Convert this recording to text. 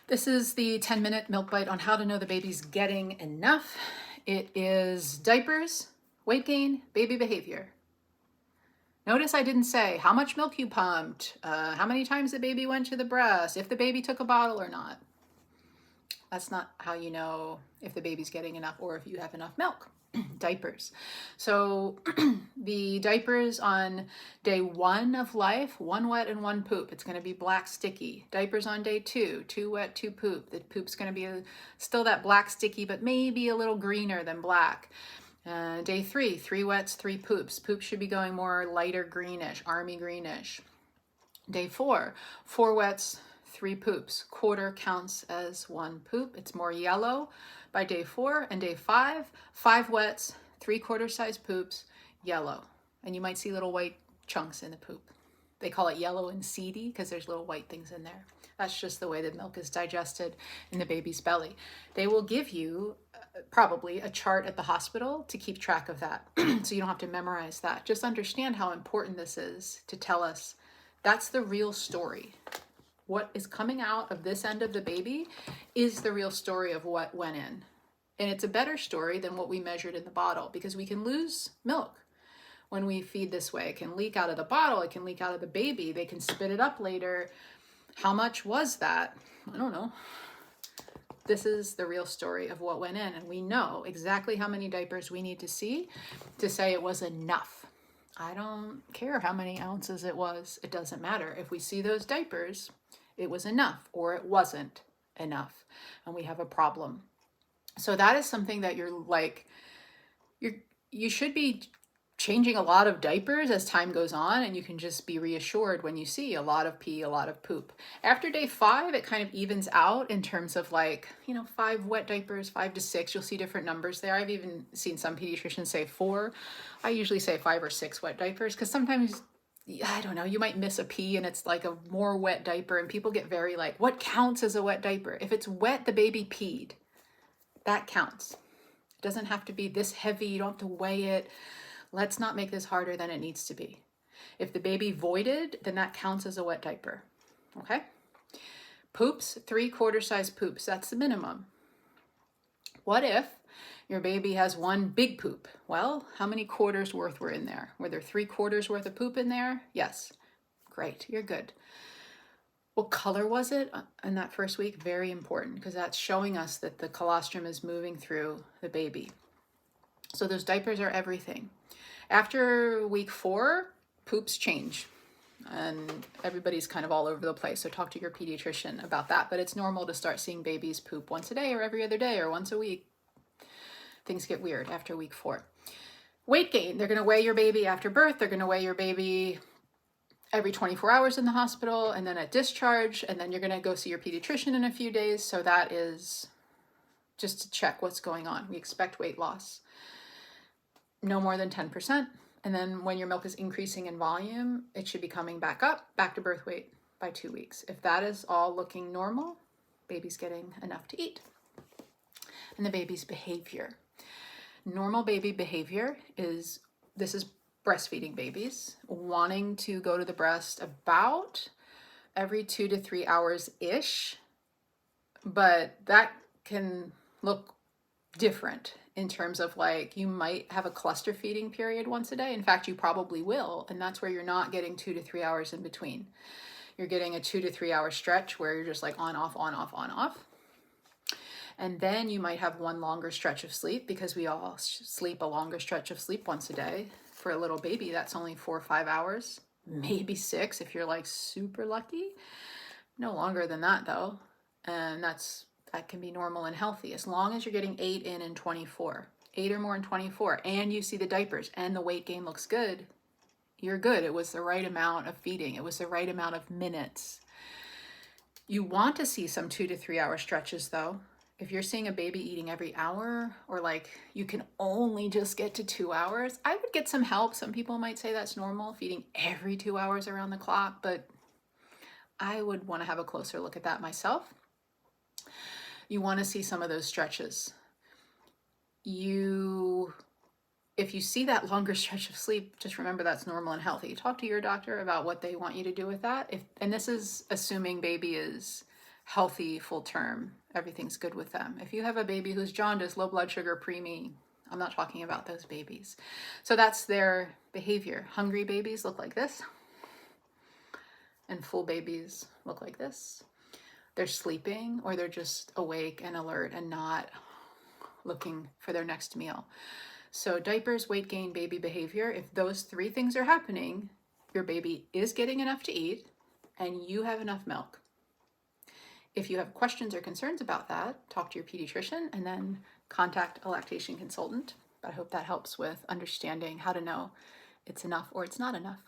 This is the 10-minute milk bite on how to know the baby's getting enough. It is diapers, weight gain, baby behavior. Notice I didn't say how much milk you pumped, how many times the baby went to the breast, if the baby took a bottle or not. That's not how you know if the baby's getting enough or if you have enough milk. Diapers. So the diapers on day 1 of life, 1 wet and 1 poop. It's going to be black sticky. Diapers on day 2, 2 wet, 2 poop. The poop's going to be still that black sticky, but maybe a little greener than black. Day 3, 3 wets, 3 poops. Poop should be going more lighter greenish, army greenish. Day 4, 4 wets, 3 poops. Quarter counts as 1 poop. It's more yellow by day 4. And day 5, 5 wets, 3/4 size poops, yellow. And you might see little white chunks in the poop. They call it yellow and seedy because there's little white things in there. That's just the way that milk is digested in the baby's belly. They will give you probably a chart at the hospital to keep track of that. So you don't have to memorize that. Just understand how important this is to tell us that's the real story. What is coming out of this end of the baby is the real story of what went in. And it's a better story than what we measured in the bottle because we can lose milk when we feed this way. It can leak out of the bottle, it can leak out of the baby, they can spit it up later. How much was that? I don't know. This is the real story of what went in, and we know exactly how many diapers we need to see to say it was enough. I don't care how many ounces it was. It doesn't matter. If we see those diapers, it was enough or it wasn't enough, and we have a problem. So that is something that you should be changing a lot of diapers as time goes on, and you can just be reassured when you see a lot of pee, a lot of poop. After day 5, it kind of evens out in terms of 5 wet diapers, 5 to 6. You'll see different numbers there. I've even seen some pediatricians say 4. I usually say 5 or 6 wet diapers because sometimes, I don't know, you might miss a pee and it's like a more wet diaper and people get very what counts as a wet diaper? If it's wet, the baby peed. That counts. It doesn't have to be this heavy. You don't have to weigh it. Let's not make this harder than it needs to be. If the baby voided, then that counts as a wet diaper. Okay? Poops, 3/4 size poops. That's the minimum. What if your baby has 1 big poop? Well, how many quarters worth were in there? Were there 3/4 worth of poop in there? Yes. Great. You're good. What color was it in that first week? Very important because that's showing us that the colostrum is moving through the baby. So those diapers are everything. After week 4, poops change. And everybody's kind of all over the place. So talk to your pediatrician about that. But it's normal to start seeing babies poop once a day or every other day or once a week. Things get weird after week 4. Weight gain. They're going to weigh your baby after birth. They're going to weigh your baby every 24 hours in the hospital and then at discharge. And then you're going to go see your pediatrician in a few days. So that is just to check what's going on. We expect weight loss. No more than 10%. And then when your milk is increasing in volume, it should be coming back up, back to birth weight by 2 weeks. If that is all looking normal, baby's getting enough to eat. And the baby's behavior. Normal baby behavior is breastfeeding babies wanting to go to the breast about every 2 to 3 hours-ish, but that can look different in terms of you might have a cluster feeding period once a day. In fact, you probably will, and that's where you're not getting 2 to 3 hours in between. You're getting a 2 to 3 hour stretch where you're just on, off, on, off, on, off. And then you might have 1 longer stretch of sleep because we all sleep a longer stretch of sleep once a day. For a little baby, that's only 4 or 5 hours, maybe 6 if you're super lucky. No longer than that though. And that can be normal and healthy as long as you're getting 8 in 24. 8 or more in 24, and you see the diapers and the weight gain looks good. You're good. It was the right amount of feeding. It was the right amount of minutes. You want to see some 2 to 3 hour stretches though. If you're seeing a baby eating every hour or you can only just get to 2 hours, I would get some help. Some people might say that's normal, feeding every 2 hours around the clock, but I would want to have a closer look at that myself. You want to see some of those stretches. If you see that longer stretch of sleep, just remember that's normal and healthy. Talk to your doctor about what they want you to do with that. And this is assuming baby is healthy full term, everything's good with them. If you have a baby who's jaundiced, low blood sugar, preemie, I'm not talking about those babies. So that's their behavior. Hungry babies look like this, and full babies look like this. They're sleeping, or they're just awake and alert and not looking for their next meal. So diapers, weight gain, baby behavior, if those three things are happening, your baby is getting enough to eat and you have enough milk. If you have questions or concerns about that, talk to your pediatrician and then contact a lactation consultant. But I hope that helps with understanding how to know it's enough or it's not enough.